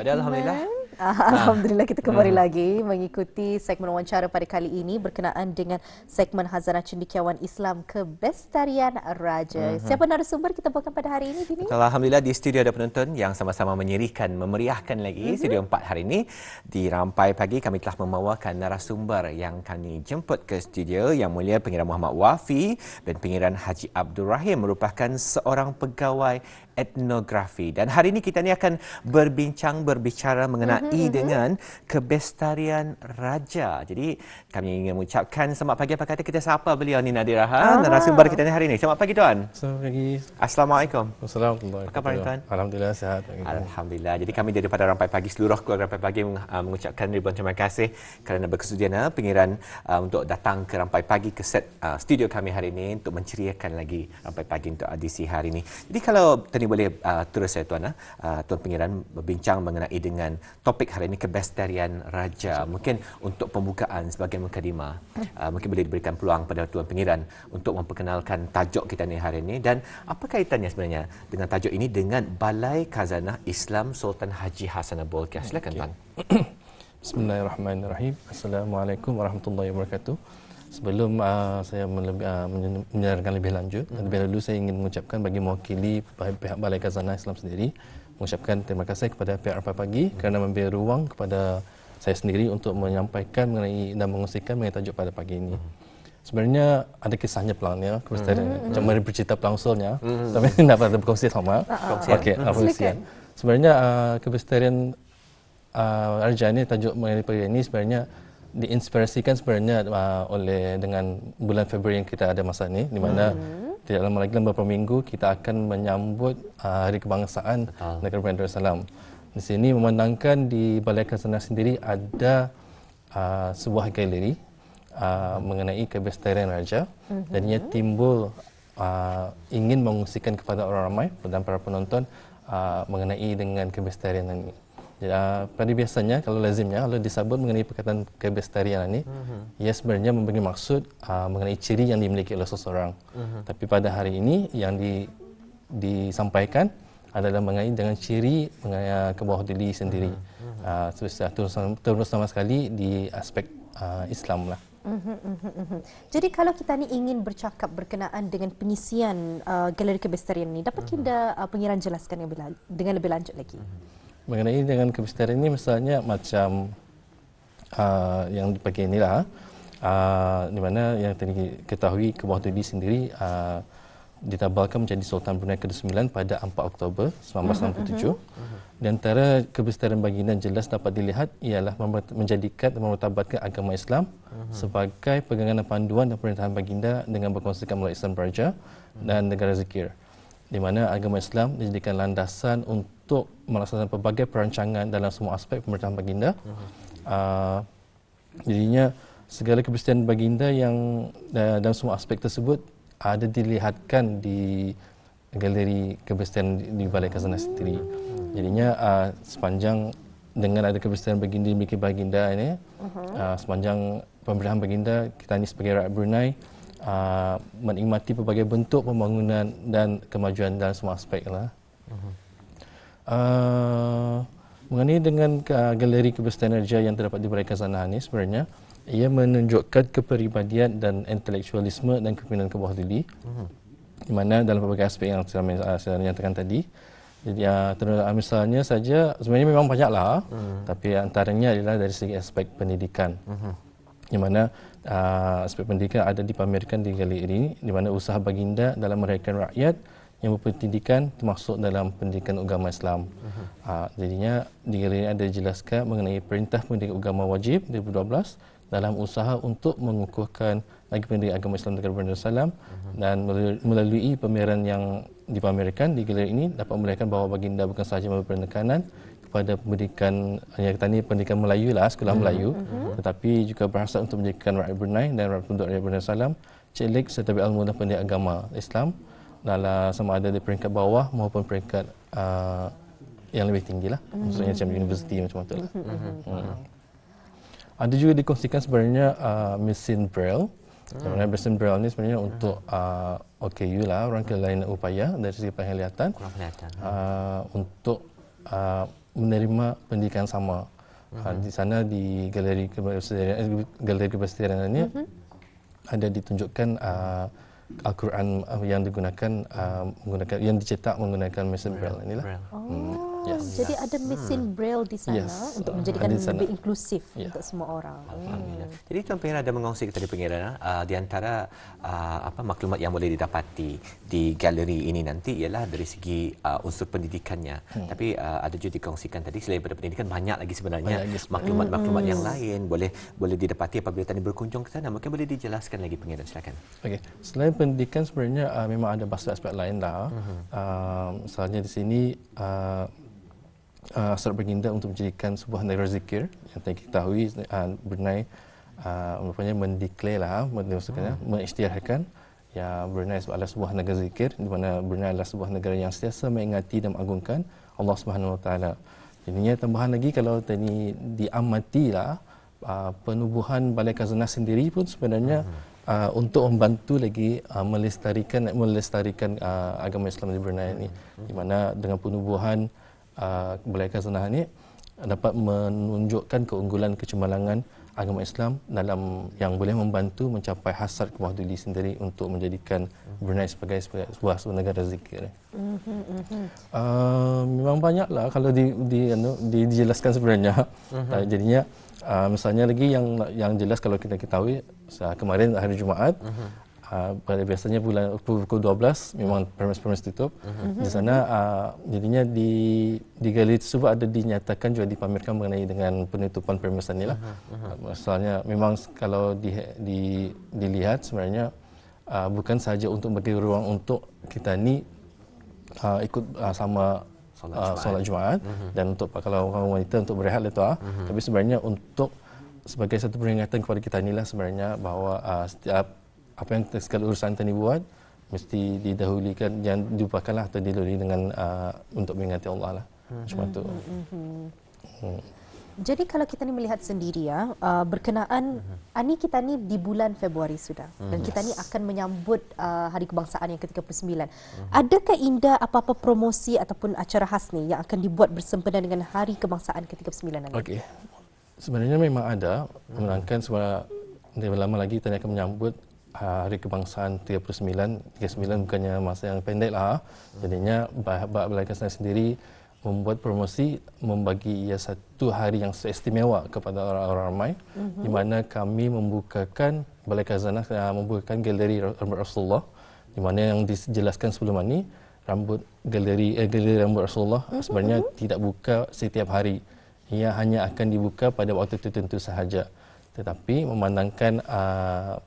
Ada alhamdulillah. Alhamdulillah kita kembali lagi mengikuti segmen wawancara pada kali ini berkenaan dengan segmen Khazanah Cendekiawan Islam Kebestarian Raja. Siapa narasumber kita bawakan pada hari ini, Dini? Alhamdulillah di studio ada penonton yang sama-sama menyerikan, memeriahkan lagi studio 4 hari ini. Di Rampai Pagi kami telah membawakan narasumber yang kami jemput ke studio, Yang Mulia Pengiran Muhammad Wafi dan Pengiran Haji Abdul Rahim merupakan seorang pegawai etnografi. Dan hari ini kita ni akan berbicara mengenai dengan kebestarian raja. Jadi kami ingin mengucapkan selamat pagi. Apa kata kita sapa beliau ni, Nadira, narasumber kita ni hari ini. Selamat pagi tuan. Selamat pagi. Assalamualaikum. Assalamualaikum. Apa khabar tuan? Alhamdulillah sihat. Alhamdulillah. Jadi kami daripada Rampai Pagi, seluruh keluarga Rampai Pagi mengucapkan ribuan terima kasih kerana berkesudian Pengiran untuk datang ke Rampai Pagi, ke set studio kami hari ini untuk menceriakan lagi Rampai Pagi untuk edisi hari ini. Jadi kalau tadi boleh terus saya tuan, Tuan Pengiran berbincang mengenai dengan topik hari ini kebestarian raja. Mungkin untuk pembukaan sebagai mukadimah, mungkin boleh diberikan peluang pada Tuan Pengiran untuk memperkenalkan tajuk kita ni hari ini dan apa kaitannya sebenarnya dengan tajuk ini dengan Balai Khazanah Islam Sultan Haji Hassanah Bolkiah. Silakan tuan. Bismillahirrahmanirrahim. Assalamualaikum warahmatullahi wabarakatuh. Sebelum saya menyerahkan lebih lanjut, lebih dahulu saya ingin mengucapkan bagi mewakili pihak Balai Khazanah Islam sendiri, mengucapkan terima kasih kepada pihak Rampai Pagi kerana memberi ruang kepada saya sendiri untuk menyampaikan mengenai dan mengungsikan mengenai tajuk pada pagi ini. Sebenarnya ada kisahnya pelangnya, kebestarian. Macam mana bercerita pelang usulnya, tapi tidak pada berkongsi sama. Okey, kongsian. Sebenarnya kebestarian raja ini, tajuk mengenai pagi ini sebenarnya diinspirasikan sebenarnya oleh dengan bulan Februari yang kita ada masa ini, di mana tidak lama lagi dalam beberapa minggu kita akan menyambut Hari Kebangsaan Negara Brunei Darussalam. Di sini memandangkan di Balai Khazanah sendiri ada sebuah galeri mengenai kebestarian raja, dan ia timbul ingin mengungsikan kepada orang ramai dan para penonton mengenai dengan kebestarian ini. Pada biasanya kalau lazimnya kalau disebut mengenai perkataan kebestarian ini, ia sebenarnya memberi maksud mengenai ciri yang dimiliki oleh seseorang. Tapi pada hari ini yang disampaikan adalah mengenai dengan ciri mengenai kebawah diri sendiri. Terutama sekali di aspek Islam lah. Jadi kalau kita ni ingin bercakap berkenaan dengan pengisian galeri kebestarian ini, dapat kita Pengiran jelaskan dengan lebih lanjut lagi? Mengenai dengan kebestarian ini misalnya macam yang pagi inilah di mana yang tadi ketahui kebawah diri sendiri ditabalkan menjadi Sultan Brunei ke-9 pada 4 Oktober 1967. Di antara kebestarian baginda jelas dapat dilihat ialah menjadikan dan memutabatkan agama Islam sebagai pegangan panduan dan perintahan baginda dengan berkonsepkan melalui Islam Beraja dan negara zikir, di mana agama Islam dijadikan landasan untuk melaksanakan pelbagai perancangan dalam semua aspek pemerintahan baginda. Jadinya segala kebestarian baginda yang dalam semua aspek tersebut ada dilihatkan di galeri kebestarian di Balai Khazanah sendiri. Jadinya sepanjang dengan ada kebestarian baginda dimiliki baginda ini, sepanjang pemerintahan baginda, kita ini sebagai rakyat Brunei menikmati pelbagai bentuk pembangunan dan kemajuan dalam semua aspek lah. Mengenai dengan galeri kebestarian raja yang terdapat di Balai Khazanah ini, sebenarnya ia menunjukkan kepribadian dan intelektualisme dan kepimpinan kebawah diri, di mana dalam pelbagai aspek yang saya nyatakan tadi. Jadi misalnya saja sebenarnya memang banyaklah, tapi antaranya adalah dari segi aspek pendidikan, di mana aspek pendidikan ada dipamerkan di galeri ini, di mana usaha baginda dalam meraikan rakyat yang berpendidikan termasuk dalam pendidikan agama Islam. Jadinya di galeri ini ada dijelaskan mengenai perintah pendidikan agama wajib 2012 dalam usaha untuk mengukuhkan lagi pendidikan agama Islam negara Brunei Darussalam, dan melalui pameran yang dipamerkan di galeri ini dapat melihatkan bahawa baginda bukan sahaja memberi penekanan kepada pendidikan, yang tadi pendidikan Melayu lah, sekolah Melayu, tetapi juga berhasrat untuk menjadikan rakyat Brunei dan rakyat penduduk rakyat Brunei Darussalam celik serta berilmu dan pendidikan agama Islam dalam sama ada di peringkat bawah maupun peringkat yang lebih tinggi lah, maksudnya macam universiti macam tu lah. Ada juga dikongsikan sebenarnya mesin Braille. Sebenarnya mesin Braille ni sebenarnya untuk OKU lah, orang kelainan upaya dari segi penglihatan, untuk menerima pendidikan sama. Di sana di galeri kepresidenan ini ada ditunjukkan Al-Quran yang digunakan yang dicetak menggunakan mesin Braille inilah. Jadi ada mesin Braille di sana untuk menjadikan lebih inklusif untuk semua orang. Alhamdulillah. Jadi Tuan Pengiran ada mengongsi tadi Pengiran di antara maklumat yang boleh didapati di galeri ini nanti ialah dari segi unsur pendidikannya. Tapi ada juga dikongsikan tadi selain daripada pendidikan banyak lagi sebenarnya maklumat-maklumat yang lain boleh didapati apabila tadi berkunjung ke sana. Mungkin boleh dijelaskan lagi Pengiran, silakan. Okey. Selain pendidikan sebenarnya memang ada aspek-aspek lain lah. Misalnya di sini Asrar berginda untuk menjadikan sebuah negara zikir yang kita ketahui Brunei rupanya mendeklarlah mengisytiharkan ya Brunei adalah sebuah negara zikir di mana Brunei adalah sebuah negara yang sentiasa mengingati dan mengagungkan Allah Subhanahu Wa Taala. Jadinya tambahan lagi kalau tadi diamatilah penubuhan Balai Khazanah sendiri pun sebenarnya untuk membantu lagi melestarikan agama Islam di Brunei ini, di mana dengan penubuhan Balai Khazanah ini dapat menunjukkan keunggulan kecemerlangan agama Islam dalam yang boleh membantu mencapai hasrat kewahiduli sendiri untuk menjadikan Brunei sebagai sebuah negara zikir. Memang banyaklah kalau dijelaskan sebenarnya. Jadinya misalnya lagi yang jelas kalau kita ketahui kemarin hari Jumaat pada biasanya pukul 12 memang premis tutup. Di sana jadinya di galeri tersebut ada dinyatakan juga dipamerkan mengenai dengan penutupan premis inilah. Misalnya memang kalau dilihat sebenarnya bukan sahaja untuk bagi ruang untuk kita ni ikut sama solat Jumaat dan untuk kalau orang wanita untuk berehat itu tapi sebenarnya untuk sebagai satu peringatan kepada kita inilah sebenarnya bahawa setiap apa yang segala urusan tadi buat mesti didahulukan, jangan dilupakanlah atau diluri dengan untuk mengingati Allah lah. Macam itu. Jadi kalau kita ni melihat sendiri berkenaan ini kita ni di bulan Februari sudah dan kita ni akan menyambut Hari Kebangsaan yang ke-39. Adakah Indah apa-apa promosi ataupun acara khas ni yang akan dibuat bersempena dengan Hari Kebangsaan ke-39 nanti? Okey. Sebenarnya memang ada, melainkan lama lagi kita akan menyambut Hari Kebangsaan 39 bukannya masa yang pendek lah. Jadinya Balai Khazanah sendiri membuat promosi membagi ia satu hari yang istimewa kepada orang-orang ramai di mana kami membukakan Balai Khazanah membukakan galeri rambut Rasulullah di mana yang dijelaskan sebelum ini galeri rambut Rasulullah sebenarnya tidak buka setiap hari. Ia hanya akan dibuka pada waktu tertentu sahaja. Tetapi memandangkan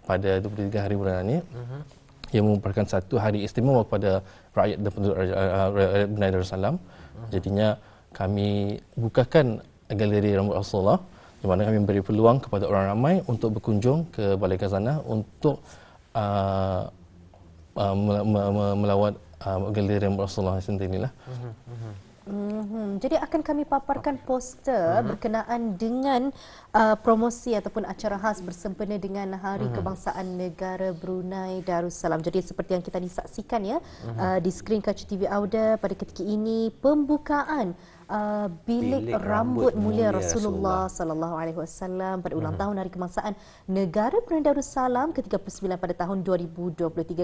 pada 23 hari bulan ini ia merupakan satu hari istimewa kepada rakyat dan penduduk rakyat Brunei Darussalam. Jadinya kami bukakan galeri rambut Rasulullah di mana kami beri peluang kepada orang ramai untuk berkunjung ke Balai Khazanah untuk melawat galeri rambut Rasulullah sendirilah. Jadi akan kami paparkan poster berkenaan dengan promosi ataupun acara khas bersempena dengan Hari Kebangsaan Negara Brunei Darussalam. Jadi seperti yang kita disaksikan di skrin Kaca TV Auda pada ketika ini pembukaan bilik rambut mulia Rasulullah sallallahu alaihi wasallam pada ulang tahun Hari Kebangsaan Negara Brunei Darussalam ke-39 pada tahun 2023.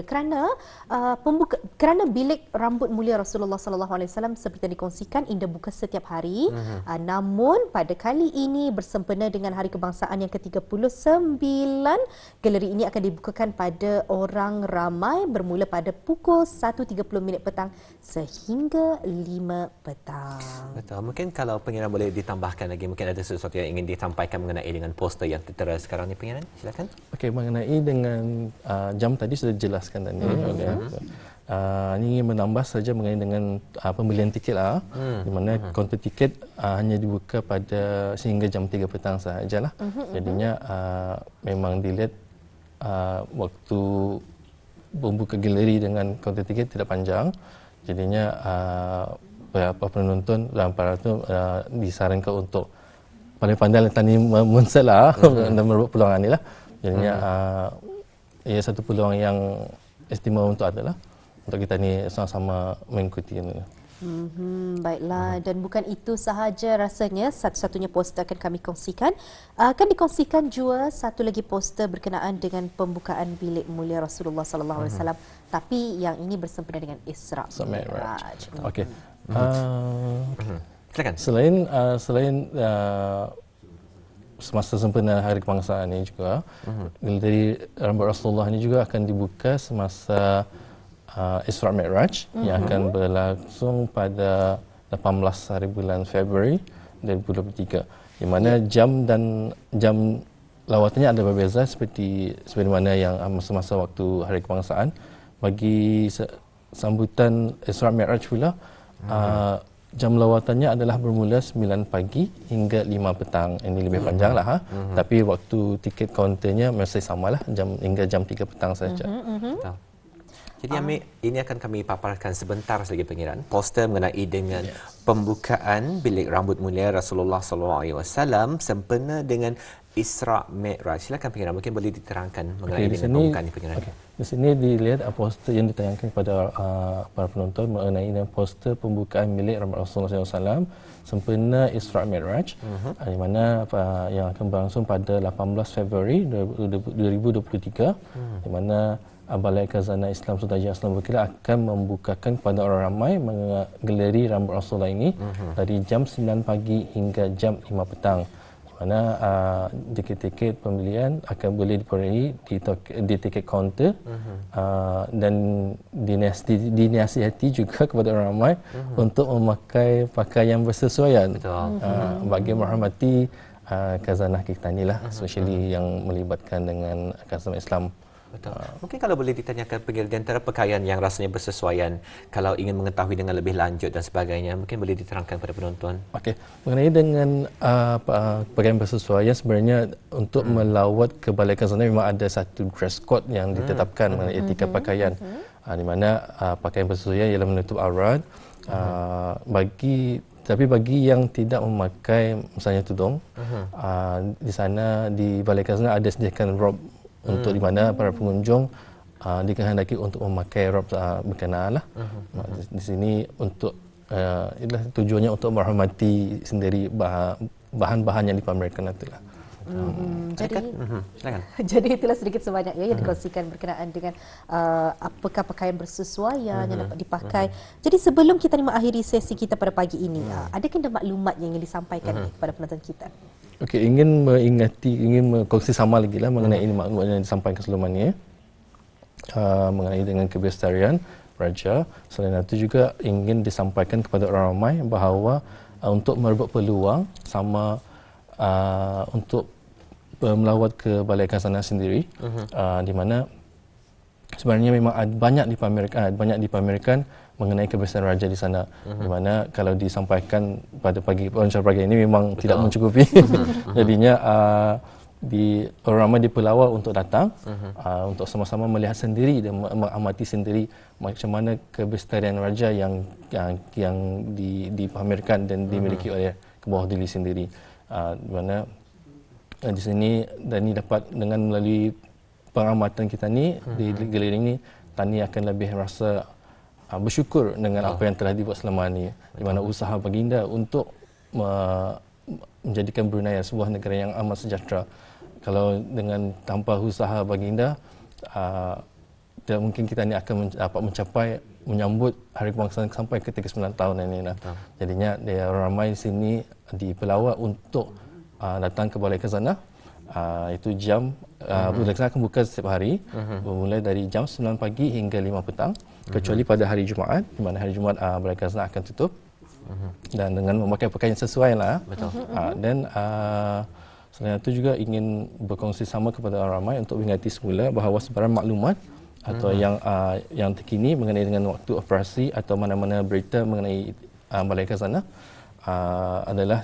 Kerana bilik rambut mulia Rasulullah sallallahu alaihi wasallam seperti yang dikongsikan Indah buka setiap hari. Namun pada kali ini bersempena dengan Hari Kebangsaan yang ke-39, galeri ini akan dibukakan pada orang ramai bermula pada pukul 1.30 petang sehingga 5 petang. Betul. Mungkin kalau Pengiran boleh ditambahkan lagi, mungkin ada sesuatu yang ingin disampaikan mengenai dengan poster yang tertera sekarang ni Pengiran. Silakan. Okey, mengenai dengan jam tadi sudah dijelaskan tadi. Ini ingin menambah saja mengenai dengan pembelian tiket lah. Di mana kaunter tiket hanya dibuka pada sehingga jam 3 petang sahajalah. Jadinya memang dilihat waktu membuka galeri dengan kaunter tiket tidak panjang. Jadinya penonton dan para itu disarankan untuk pandai-pandai tadi mensel lah dan merebut peluang ini lah. Jadinya ia satu peluang yang istimewa untuk adalah untuk kita ni sama-sama mengikuti ini. Baiklah, dan bukan itu sahaja rasanya satu-satunya poster akan kami kongsikan. Akan dikongsikan juga satu lagi poster berkenaan dengan pembukaan bilik mulia Rasulullah sallallahu alaihi wasallam, tapi yang ini bersempena dengan Isra Mi'raj. Okey. Silakan. Selain semasa sempena hari kebangsaan ini juga, dari rambut Rasulullah ini juga akan dibuka semasa Isra Mi'raj yang akan berlangsung pada 18 hari bulan Februari 2023, di mana jam lawatannya ada berbeza seperti mana yang masa-masa waktu hari kebangsaan. Bagi sambutan Isra Mi'raj pula, jam lawatannya adalah bermula 9 pagi hingga 5 petang. Ini lebih panjang lah, tapi waktu tiket kaunternya masih samalah, hingga jam 3 petang saja. Jadi Amir, ini akan kami paparkan sebentar lagi pengiran. Poster mengenai dengan pembukaan bilik rambut mulia Rasulullah SAW sempena dengan Isra Mi'raj. Silakan pengiran, mungkin boleh diterangkan mengenai dengan pembukaan ini pengiran. Di sini dilihat poster yang ditayangkan kepada para penonton mengenai dengan poster pembukaan bilik rambut Rasulullah SAW sempena Isra Mi'raj, di mana yang akan berlangsung pada 18 Februari 2023, di mana Balai Khazanah Islam Sultan Haji Aslam Berkilah akan membukakan kepada orang ramai menggeleri rambut Rasulullah ini dari jam 9 pagi hingga jam 5 petang. Di mana tiket-tiket pembelian akan boleh diperoleh di tiket kaunter, dan dinasihati juga kepada orang ramai untuk memakai pakaian bersesuaian bagi menghormati khazanah kita inilah, especially yang melibatkan dengan khazanah Islam. Betul. Mungkin kalau boleh ditanyakan pengiran, di antara pakaian yang rasanya bersesuaian, kalau ingin mengetahui dengan lebih lanjut dan sebagainya, mungkin boleh diterangkan kepada penonton. Okey, mengenai dengan pakaian bersesuaian, sebenarnya untuk melawat ke Balai Khazanah memang ada satu dress code yang ditetapkan mengenai etika pakaian, di mana pakaian bersesuaian ialah menutup aurat. Tapi bagi yang tidak memakai misalnya tudung, di sana di Balai Khazanah ada sediakan rob untuk di mana para pengunjung dikehendaki untuk memakai rob berkenaan lah. Di sini untuk tujuannya untuk menghormati sendiri bahan-bahan yang dipamerkan itulah. Jadi itulah sedikit sebanyak yang dikongsikan berkenaan dengan apakah pakaian bersesuaian yang dapat dipakai. Jadi sebelum kita mengakhiri sesi kita pada pagi ini, adakah ada maklumat yang ingin disampaikan kepada penonton kita? Okey, ingin mengkongsi sama lagi lah mengenai ini maklumat yang disampaikan sebelumnya, mengenai dengan kebestarian Raja. Selain itu juga ingin disampaikan kepada orang ramai bahawa untuk merebut peluang sama untuk melawat ke Balai Khazanah sendiri, di mana sebenarnya memang banyak dipamerkan mengenai kebesaran raja di sana, di mana kalau disampaikan pada wawancara pagi ini memang tidak mencukupi. Jadinya orang ramai dipelawat untuk datang, untuk sama-sama melihat sendiri dan mengamati sendiri macam mana kebestarian raja yang dipamerkan dan dimiliki oleh kebawah dili sendiri. Di mana di sini dan ini dapat dengan melalui pengamatan kita ni di galeri ini, Tani akan lebih rasa bersyukur dengan apa yang telah dibuat selama ini, di mana usaha baginda untuk menjadikan Brunei sebuah negara yang amat sejahtera. Kalau dengan tanpa usaha baginda, tidak mungkin kita ini akan dapat menyambut hari kebangsaan sampai ke 39 tahun ini. Jadinya orang ramai di sini dipelawat untuk datang ke Balai Khazanah. Itu jam Balai Khazanah akan buka setiap hari, bermula dari jam 9 pagi hingga 5 petang, kecuali pada hari Jumaat, di mana hari Jumaat Balai Khazanah akan tutup, dan dengan memakai pakaian sesuai lah. Dan selain itu juga ingin berkongsi sama kepada orang ramai untuk mengingati semula bahawa sebarang maklumat atau yang terkini mengenai dengan waktu operasi atau mana-mana berita mengenai Balai Khazanah adalah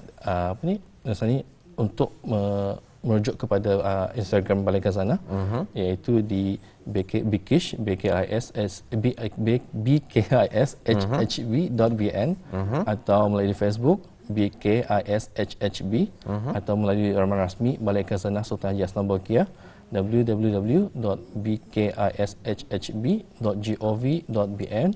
misalnya untuk merujuk kepada Instagram Balai Khazanah, iaitu di bkishhb.bn, atau melalui Facebook bkishhb, atau melalui laman rasmi Balai Khazanah Sultan Haji Aslam Bolkiah www.bkishhb.gov.bn,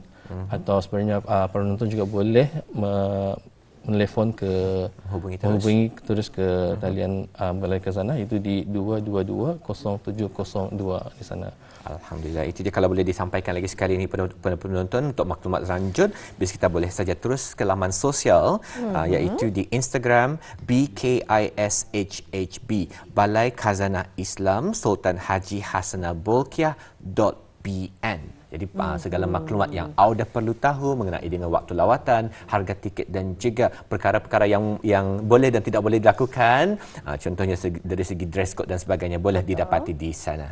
atau sebenarnya penonton juga boleh menelefon menghubungi terus ke talian Balai Khazanah, itu di 222-0702 di sana. Alhamdulillah. Itu dia, kalau boleh disampaikan lagi sekali ini penonton untuk maklumat lanjut, bis kita boleh saja terus ke laman sosial iaitu di Instagram BKISHHB Balai Khazanah Islam Sultan Haji Hassanah Bolkiah.bn. Jadi segala maklumat yang anda perlu tahu mengenai dengan waktu lawatan, harga tiket dan juga perkara-perkara yang boleh dan tidak boleh dilakukan, contohnya dari segi dress code dan sebagainya, boleh didapati di sana.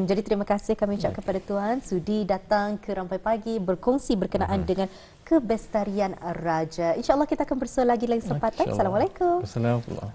Jadi terima kasih kami ucapkan kepada Tuan sudi datang ke Rampai Pagi berkongsi berkenaan dengan Kebestarian Raja. InsyaAllah kita akan bersua lagi lain sempatan. Assalamualaikum. Assalamualaikum.